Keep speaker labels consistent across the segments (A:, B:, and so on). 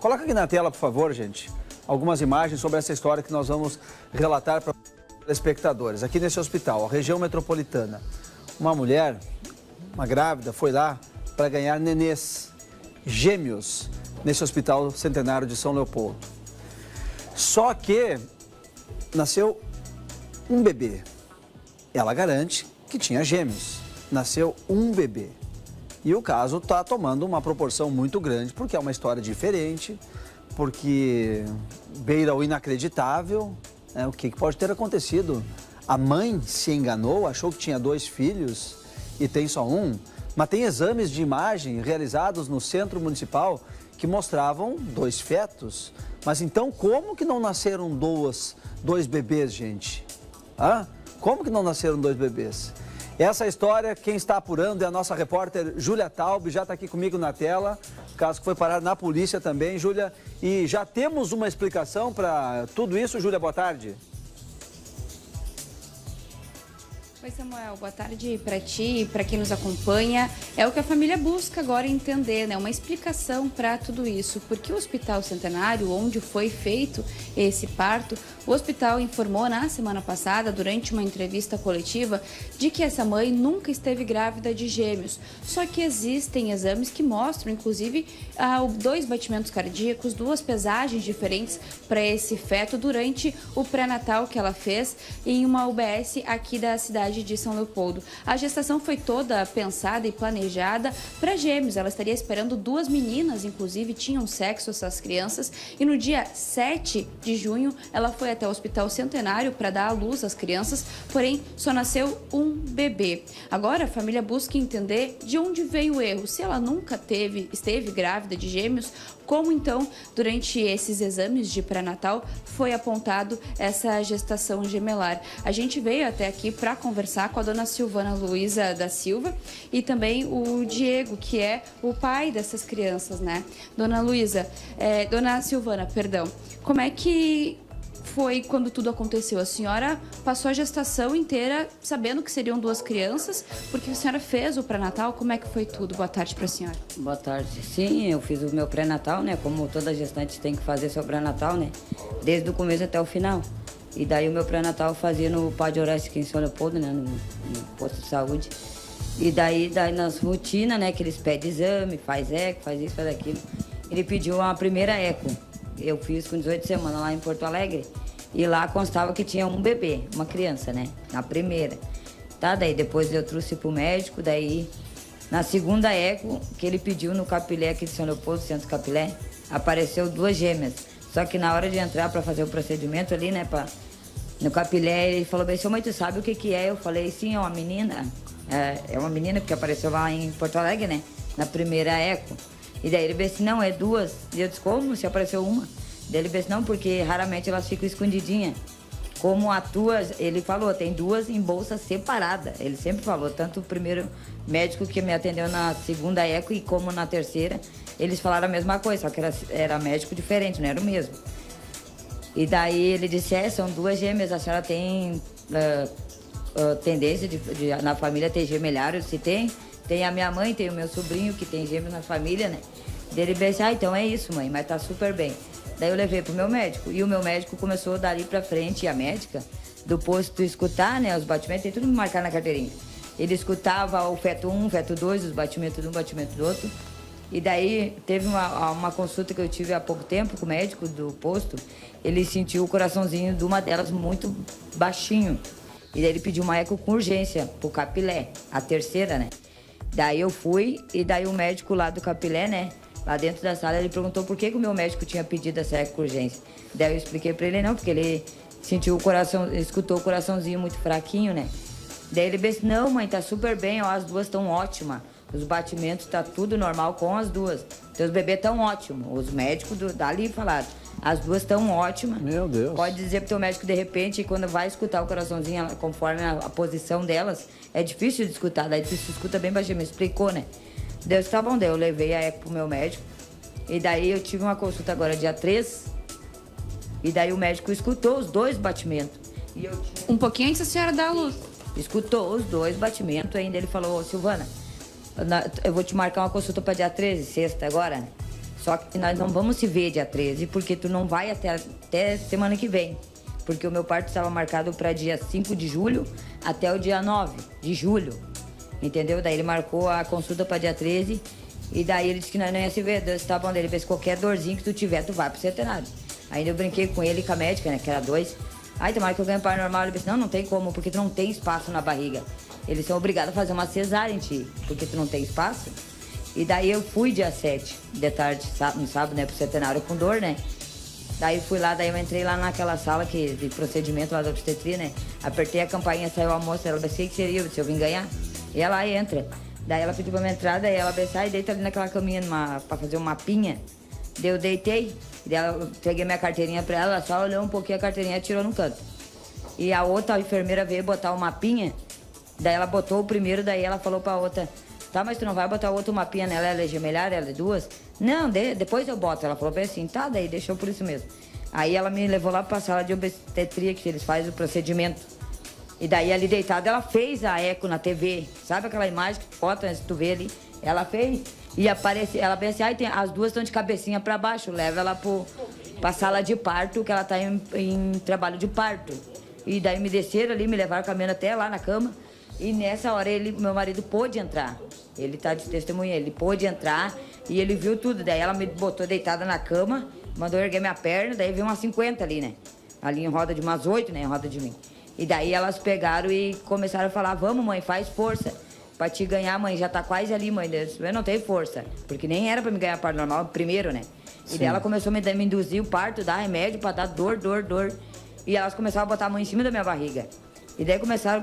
A: Coloca aqui na tela, por favor, gente, algumas imagens sobre essa história que nós vamos relatar para os espectadores. Aqui nesse hospital, a região metropolitana, uma mulher, uma grávida, foi lá para ganhar nenês gêmeos nesse hospital centenário de São Leopoldo. Só que nasceu um bebê. Ela garante que tinha gêmeos. Nasceu um bebê. E o caso está tomando uma proporção muito grande, porque é uma história diferente, porque beira o inacreditável. O que pode ter acontecido? A mãe se enganou, achou que tinha 2 filhos e tem só um, mas tem exames de imagem realizados no centro municipal que mostravam 2 fetos. Mas então como que não nasceram dois bebês, gente? Como que não nasceram 2 bebês? Essa história, quem está apurando é a nossa repórter Júlia Taub, já está aqui comigo na tela, caso que foi parar na polícia também, Júlia. E já temos uma explicação para tudo isso, Júlia, boa tarde.
B: Oi, Samuel, boa tarde para ti e para quem nos acompanha. É o que a família busca agora entender, né? Uma explicação para tudo isso. Porque o Hospital Centenário, onde foi feito esse parto, o hospital informou na semana passada, durante uma entrevista coletiva, de que essa mãe nunca esteve grávida de gêmeos. Só que existem exames que mostram, inclusive, 2 batimentos cardíacos, 2 pesagens diferentes para esse feto durante o pré-natal que ela fez em uma UBS aqui da cidade de São Leopoldo. A gestação foi toda pensada e planejada para gêmeos. Ela estaria esperando 2 meninas, inclusive tinham sexo essas crianças, e no dia 7 de junho ela foi até o Hospital Centenário para dar à luz às crianças, porém só nasceu um bebê. Agora a família busca entender de onde veio o erro, se ela nunca esteve grávida de gêmeos, como então, durante esses exames de pré-natal, foi apontado essa gestação gemelar. A gente veio até aqui para conversar com a dona Silvana Luiza da Silva e também o Diego, que é o pai dessas crianças, né? Dona Silvana, perdão, como é que foi quando tudo aconteceu? A senhora passou a gestação inteira sabendo que seriam 2 crianças, porque a senhora fez o pré-natal. Como é que foi tudo? Boa tarde para a senhora.
C: Boa tarde. Sim, eu fiz o meu pré-natal, né? Como toda gestante tem que fazer seu pré-natal, né? Desde o começo até o final. E daí o meu pré-natal eu fazia no Padre Horácio aqui em São Leopoldo, né? No posto de saúde. E daí nas rotinas, né? Que eles pedem exame, faz eco, faz isso, faz aquilo. Ele pediu uma primeira eco. Eu fiz com 18 semanas lá em Porto Alegre. E lá constava que tinha um bebê, uma criança, né? Na primeira. Tá, daí depois eu trouxe pro médico, daí na segunda eco, que ele pediu no Capilé aqui de São Leopoldo, Centro Capilé, apareceu 2 gêmeas. Só que na hora de entrar para fazer o procedimento ali, né, no Capilé, ele falou bem, sua mãe, tu sabe o que é? Eu falei, sim, é uma menina. É uma menina, porque apareceu lá em Porto Alegre, né? Na primeira eco. E daí ele disse, não, é 2. E eu disse, como? Se apareceu uma? Daí ele disse, não, porque raramente elas ficam escondidinhas. Como a tua, ele falou, tem 2 em bolsa separada. Ele sempre falou, tanto o primeiro médico que me atendeu na segunda eco e como na terceira, eles falaram a mesma coisa, só que era médico diferente, não era o mesmo. E daí ele disse, são 2 gêmeas, a senhora tem tendência na família ter gemelhário? Se tem a minha mãe, tem o meu sobrinho que tem gêmeos na família, né? Daí ele disse, então é isso, mãe, mas tá super bem. Daí eu levei pro meu médico, e o meu médico começou dali pra frente, e a médica, do posto escutar, né, os batimentos, tem tudo marcado na carteirinha. Ele escutava o feto 1, feto 2, os batimentos de um, batimento do outro. E daí teve uma consulta que eu tive há pouco tempo com o médico do posto, ele sentiu o coraçãozinho de uma delas muito baixinho. E daí ele pediu uma eco com urgência pro Capilé, a terceira, né. Daí eu fui, e daí o médico lá do Capilé, né, lá dentro da sala, ele perguntou por que o meu médico tinha pedido essa eco com urgência. Daí eu expliquei pra ele, não, porque ele sentiu o coração, escutou o coraçãozinho muito fraquinho, né. Daí ele disse, não, mãe, tá super bem, ó, as 2 estão ótimas. Os batimentos tá tudo normal com as 2. Teus bebês tão ótimos. Os médicos dali falaram, as 2 estão ótimas.
A: Meu Deus.
C: Pode dizer pro teu médico, de repente, quando vai escutar o coraçãozinho, conforme a posição delas, é difícil de escutar. Daí tu escuta bem baixinho, me explicou, né. Deus tá bom, daí eu levei a eco pro meu médico. E daí eu tive uma consulta agora dia 3. E daí o médico escutou os 2 batimentos. E eu tinha...
B: Um pouquinho antes a senhora dá a luz.
C: Escutou os 2 batimentos, ainda ele falou, Silvana, eu vou te marcar uma consulta para dia 13, sexta agora. Só que nós não vamos se ver dia 13, porque tu não vai até semana que vem. Porque o meu parto estava marcado para dia 5 de julho até o dia 9 de julho. Entendeu? Daí ele marcou a consulta para dia 13 e daí ele disse que nós não ia se ver. Deus, tá bom, daí ele fez qualquer dorzinho que tu tiver, tu vai pro centenário. Aí eu brinquei com ele e com a médica, né, que era 2. Aí tomara que eu ganhe parto normal. Ele disse, não tem como, porque tu não tem espaço na barriga. Eles são obrigados a fazer uma cesárea em ti, porque tu não tem espaço. E daí eu fui dia 7 de tarde, no sábado, né, pro centenário com dor, né. Daí fui lá, daí eu entrei lá naquela sala de procedimento lá da obstetria, né. Apertei a campainha, saiu a moça, ela disse, o que seria? Se eu vim ganhar? E ela entra. Daí ela pediu pra minha entrada, daí ela sai e deita ali naquela caminha pra fazer um mapinha. Daí eu deitei, daí eu peguei minha carteirinha pra ela só olhou um pouquinho a carteirinha e tirou no canto. E a outra enfermeira veio botar o mapinha, daí ela botou o primeiro, daí ela falou pra outra, tá, mas tu não vai botar o outro mapinha nela, ela é gemelhar, ela é 2? Não, depois eu boto. Ela falou bem assim, tá, daí deixou por isso mesmo. Aí ela me levou lá pra sala de obstetria, que eles fazem o procedimento. E daí ali deitada, ela fez a eco na TV. Sabe aquela imagem que bota antes de tu ver ali? Ela fez e aparece, ela pensa, as 2 estão de cabecinha pra baixo, leva ela pra sala de parto, que ela tá em trabalho de parto. E daí me desceram ali, me levaram caminhando até lá na cama. E nessa hora meu marido pôde entrar. Ele tá de testemunha, ele pôde entrar e ele viu tudo. Daí ela me botou deitada na cama, mandou erguer minha perna, daí veio umas 50 ali, né? Ali em roda de umas 8, né? Em roda de mim. E daí elas pegaram e começaram a falar, vamos mãe, faz força. Pra te ganhar, mãe, já tá quase ali, mãe. Eu não tenho força. Porque nem era pra me ganhar parto normal, primeiro, né? E daí ela começou a me induzir o parto, dar remédio pra dar dor. E elas começaram a botar a mão em cima da minha barriga. E daí começaram,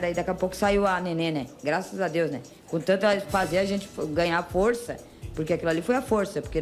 C: daí daqui a pouco saiu a neném, né? Graças a Deus, né? Com tanto fazer a gente ganhar força, porque aquilo ali foi a força, porque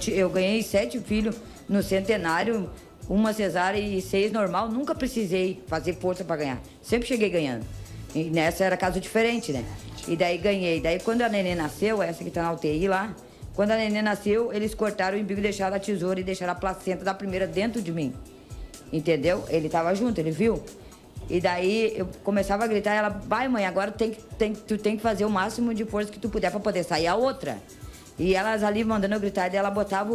C: eu ganhei 7 filhos no centenário, uma cesárea e 6 normal, nunca precisei fazer força pra ganhar. Sempre cheguei ganhando. E nessa era caso diferente, né? E daí ganhei. Daí quando a neném nasceu, essa que tá na UTI lá, quando a neném nasceu, eles cortaram o umbigo e deixaram a tesoura e deixaram a placenta da primeira dentro de mim. Entendeu? Ele tava junto, ele viu? E daí eu começava a gritar, ela, vai mãe, agora tu tem que fazer o máximo de força que tu puder pra poder sair a outra. E elas ali mandando eu gritar, daí ela botava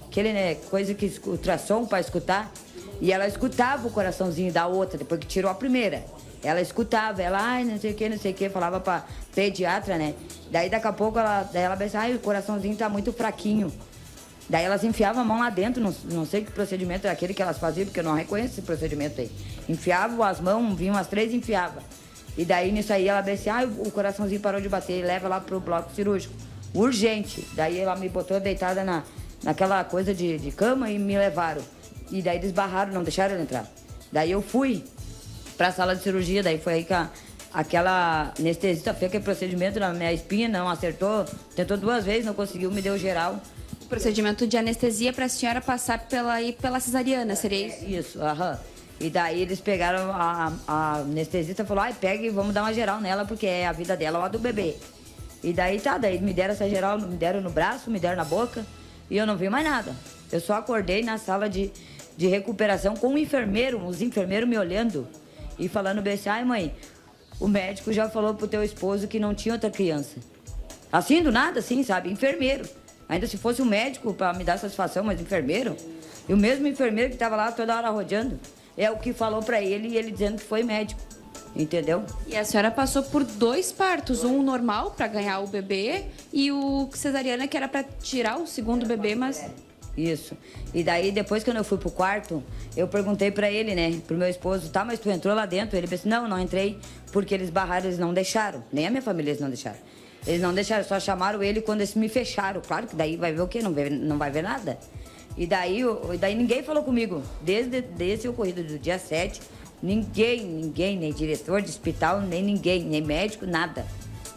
C: aquele, né, coisa que ultrassom pra escutar. E ela escutava o coraçãozinho da outra, depois que tirou a primeira. Ela escutava, ela, ai, não sei o que, falava pra pediatra, né? Daí daqui a pouco ela pensava, ai, o coraçãozinho tá muito fraquinho. Daí elas enfiavam a mão lá dentro, não sei que procedimento era aquele que elas faziam, porque eu não reconheço esse procedimento aí. Enfiavam as mãos, vinham as 3 e enfiavam. E daí nisso aí ela disse, ah, o coraçãozinho parou de bater, leva lá pro bloco cirúrgico. Urgente. Daí ela me botou deitada naquela coisa de cama e me levaram. E daí eles barraram, não deixaram ela entrar. Daí eu fui pra sala de cirurgia, daí foi aí que aquela anestesista fez aquele procedimento na minha espinha, não acertou, tentou 2 vezes, não conseguiu, me deu geral.
B: Procedimento de anestesia para a senhora passar pela cesariana, seria isso?
C: Isso, aham. E daí eles pegaram, a anestesista falou, ai, pega e vamos dar uma geral nela, porque é a vida dela ou a do bebê. E daí daí me deram essa geral, me deram no braço, me deram na boca, e eu não vi mais nada. Eu só acordei na sala de recuperação com um enfermeiro, os enfermeiros me olhando e falando bem assim, ai mãe, o médico já falou pro teu esposo que não tinha outra criança. Assim, do nada, assim, sabe, enfermeiro. Ainda se fosse um médico para me dar satisfação, mas enfermeiro. E o mesmo enfermeiro que estava lá toda hora rodeando, é o que falou para ele e ele dizendo que foi médico. Entendeu?
B: E a senhora passou por 2 partos, um normal para ganhar o bebê e o cesariana que era para tirar o segundo bebê, mas...
C: Isso. E daí, depois quando eu fui pro quarto, eu perguntei pra ele, né, pro meu esposo, tá, mas tu entrou lá dentro? Ele disse, não entrei, porque eles barraram, eles não deixaram. Nem a minha família eles não deixaram. Eles não deixaram, só chamaram ele quando eles me fecharam. Claro que daí vai ver o quê? Não vai ver nada. E daí ninguém falou comigo. Desde esse ocorrido do dia 7, ninguém, nem diretor de hospital, nem ninguém, nem médico, nada.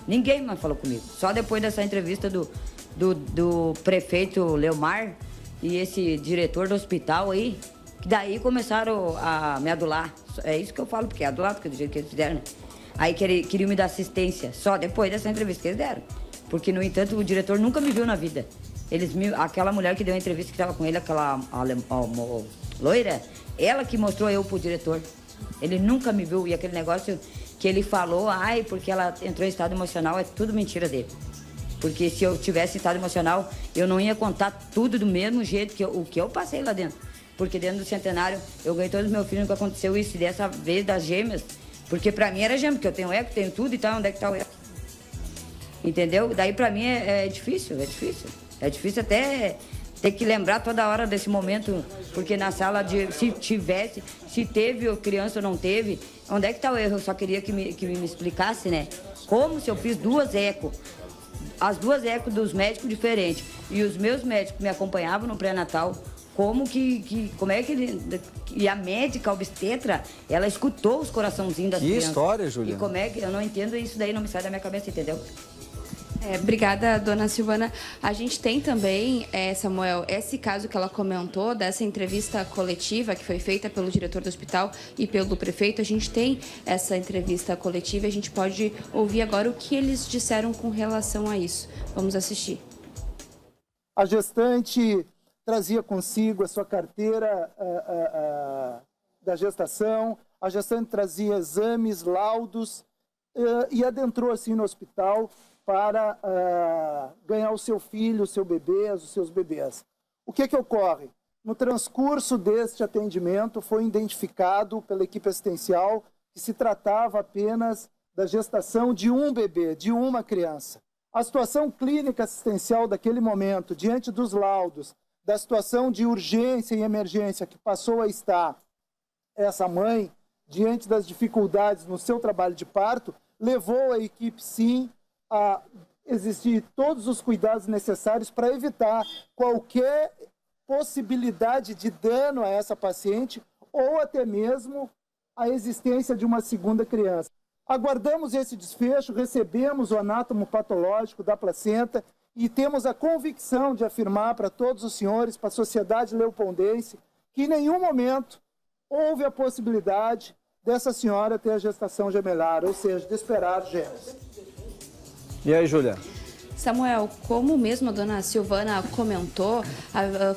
C: Ninguém mais falou comigo. Só depois dessa entrevista do prefeito Leomar e esse diretor do hospital aí, que daí começaram a me adular. É isso que eu falo, porque é adular, porque do jeito que eles fizeram, né? Aí queriam me dar assistência, só depois dessa entrevista que eles deram. Porque, no entanto, o diretor nunca me viu na vida. Aquela mulher que deu a entrevista que estava com ele, aquela loira, ela que mostrou eu pro diretor. Ele nunca me viu. E aquele negócio que ele falou, ai, porque ela entrou em estado emocional, é tudo mentira dele. Porque se eu tivesse estado emocional, eu não ia contar tudo do mesmo jeito o que eu passei lá dentro. Porque dentro do centenário, eu ganhei todos os meus filhos, nunca aconteceu isso. E dessa vez das gêmeas, porque pra mim era gêmeo, porque eu tenho eco, tenho tudo e tal, onde é que tá o eco? Entendeu? Daí pra mim é difícil, é difícil. É difícil até ter que lembrar toda hora desse momento, porque na sala, se teve criança ou não teve, onde é que tá o erro? Eu só queria que me explicasse, né? Como se eu fiz 2 ecos, as 2 ecos dos médicos diferentes, e os meus médicos me acompanhavam no pré-natal, como é que ele... E a médica, a obstetra, ela escutou os coraçãozinhos das crianças.
A: Que história, Júlia.
C: E como é que... Eu não entendo isso daí, não me sai da minha cabeça, entendeu?
B: Obrigada, dona Silvana. A gente tem também, Samuel, esse caso que ela comentou, dessa entrevista coletiva que foi feita pelo diretor do hospital e pelo prefeito. A gente tem essa entrevista coletiva e a gente pode ouvir agora o que eles disseram com relação a isso. Vamos assistir.
D: A gestante trazia consigo a sua carteira da gestação, a gestante trazia exames, laudos e adentrou assim no hospital para ganhar o seu filho, o seu bebê, os seus bebês. O que ocorre? No transcurso deste atendimento, foi identificado pela equipe assistencial que se tratava apenas da gestação de um bebê, de uma criança. A situação clínica assistencial daquele momento, diante dos laudos, da situação de urgência e emergência que passou a estar essa mãe, diante das dificuldades no seu trabalho de parto, levou a equipe, sim, a existir todos os cuidados necessários para evitar qualquer possibilidade de dano a essa paciente ou até mesmo a existência de uma segunda criança. Aguardamos esse desfecho, recebemos o anátomo patológico da placenta e temos a convicção de afirmar para todos os senhores, para a sociedade leopoldense, que em nenhum momento houve a possibilidade dessa senhora ter a gestação gemelar, ou seja, de esperar gêmeos.
A: E aí, Júlia?
B: Samuel, como mesmo a dona Silvana comentou,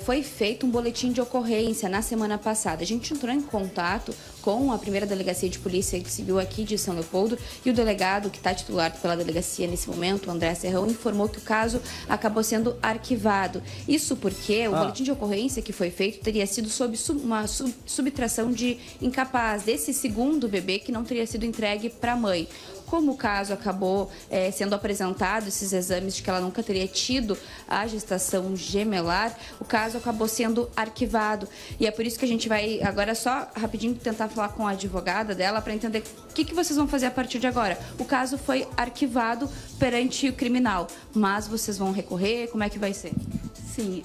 B: foi feito um boletim de ocorrência na semana passada. A gente entrou em contato com a primeira delegacia de polícia civil aqui de São Leopoldo e o delegado que está titulado pela delegacia nesse momento, o André Serrão, informou que o caso acabou sendo arquivado. Isso porque o boletim de ocorrência que foi feito teria sido sob uma subtração de incapaz desse segundo bebê que não teria sido entregue para a mãe. Como o caso acabou sendo apresentado, esses exames de que ela nunca teria tido a gestação gemelar, o caso acabou sendo arquivado. E é por isso que a gente vai agora só rapidinho tentar falar com a advogada dela para entender o que vocês vão fazer a partir de agora. O caso foi arquivado perante o criminal, mas vocês vão recorrer? Como é que vai ser?
E: Sim,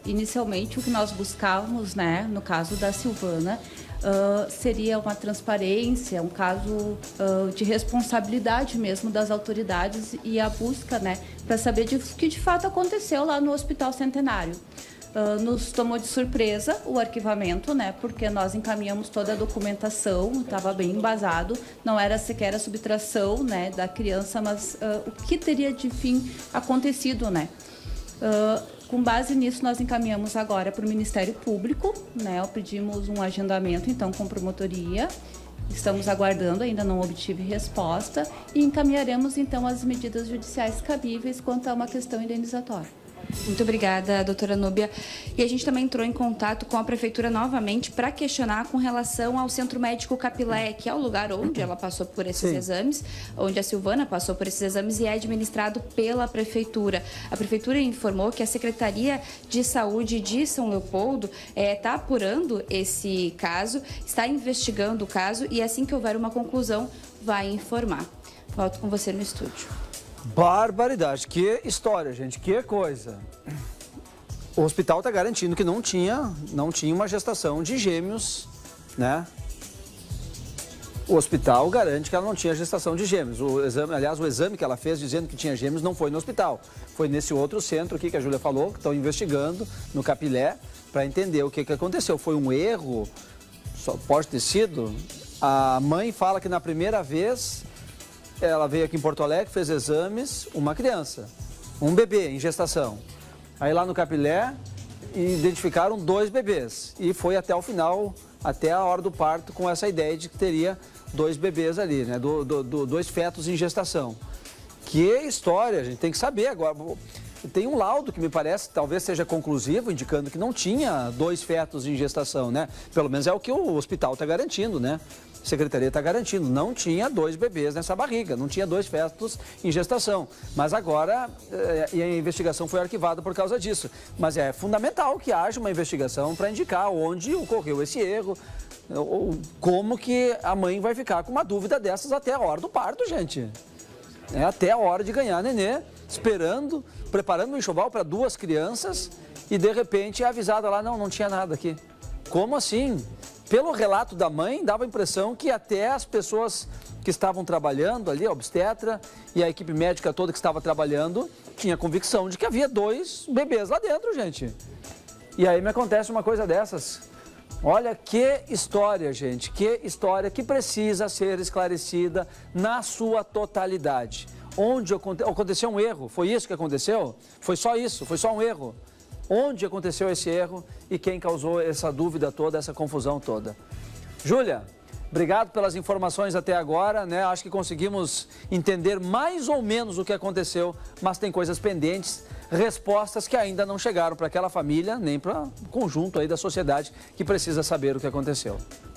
E: inicialmente o que nós buscávamos, né, no caso da Silvana, seria uma transparência, um caso de responsabilidade mesmo das autoridades e a busca, né, para saber o que de fato aconteceu lá no Hospital Centenário. Nos tomou de surpresa o arquivamento, né, porque nós encaminhamos toda a documentação, estava bem embasado, não era sequer a subtração, né, da criança, mas o que teria de fim acontecido, né. Com base nisso, nós encaminhamos agora para o Ministério Público, né? Pedimos um agendamento, então, com promotoria. Estamos aguardando, ainda não obtive resposta. E encaminharemos, então, as medidas judiciais cabíveis quanto a uma questão indenizatória.
B: Muito obrigada, doutora Núbia. E a gente também entrou em contato com a Prefeitura novamente para questionar com relação ao Centro Médico Capilé, que é o lugar onde ela passou por esses exames, onde a Silvana passou por esses exames e é administrado pela Prefeitura. A Prefeitura informou que a Secretaria de Saúde de São Leopoldo está apurando esse caso, está investigando o caso e assim que houver uma conclusão, vai informar. Volto com você no estúdio.
A: Barbaridade, que história, gente, que coisa. O hospital está garantindo que não tinha uma gestação de gêmeos, né? O hospital garante que ela não tinha gestação de gêmeos. O exame que ela fez dizendo que tinha gêmeos não foi no hospital. Foi nesse outro centro aqui que a Júlia falou, que estão investigando no Capilé para entender o que aconteceu. Foi um erro? Só pode ter sido? A mãe fala que na primeira vez ela veio aqui em Porto Alegre, fez exames, uma criança, um bebê em gestação. Aí lá no Capilé, identificaram 2 bebês e foi até o final, até a hora do parto, com essa ideia de que teria 2 bebês ali, né? 2 fetos em gestação. Que história, a gente tem que saber agora. Tem um laudo que me parece, talvez seja conclusivo, indicando que não tinha 2 fetos em gestação, né? Pelo menos é o que o hospital está garantindo, né? A secretaria está garantindo, não tinha 2 bebês nessa barriga, não tinha 2 fetos em gestação. Mas agora, e a investigação foi arquivada por causa disso. Mas é fundamental que haja uma investigação para indicar onde ocorreu esse erro, ou como que a mãe vai ficar com uma dúvida dessas até a hora do parto, gente. Até a hora de ganhar nenê, esperando, preparando o enxoval para 2 crianças e de repente é avisada lá, não tinha nada aqui. Como assim? Pelo relato da mãe, dava a impressão que até as pessoas que estavam trabalhando ali, a obstetra e a equipe médica toda que estava trabalhando, tinha convicção de que havia 2 bebês lá dentro, gente. E aí me acontece uma coisa dessas. Olha que história, gente, que história que precisa ser esclarecida na sua totalidade. Onde aconteceu um erro, foi isso que aconteceu? Foi só isso, foi só um erro. Onde aconteceu esse erro e quem causou essa dúvida toda, essa confusão toda? Júlia, obrigado pelas informações até agora, né? Acho que conseguimos entender mais ou menos o que aconteceu, mas tem coisas pendentes, respostas que ainda não chegaram para aquela família, nem para o conjunto aí da sociedade que precisa saber o que aconteceu.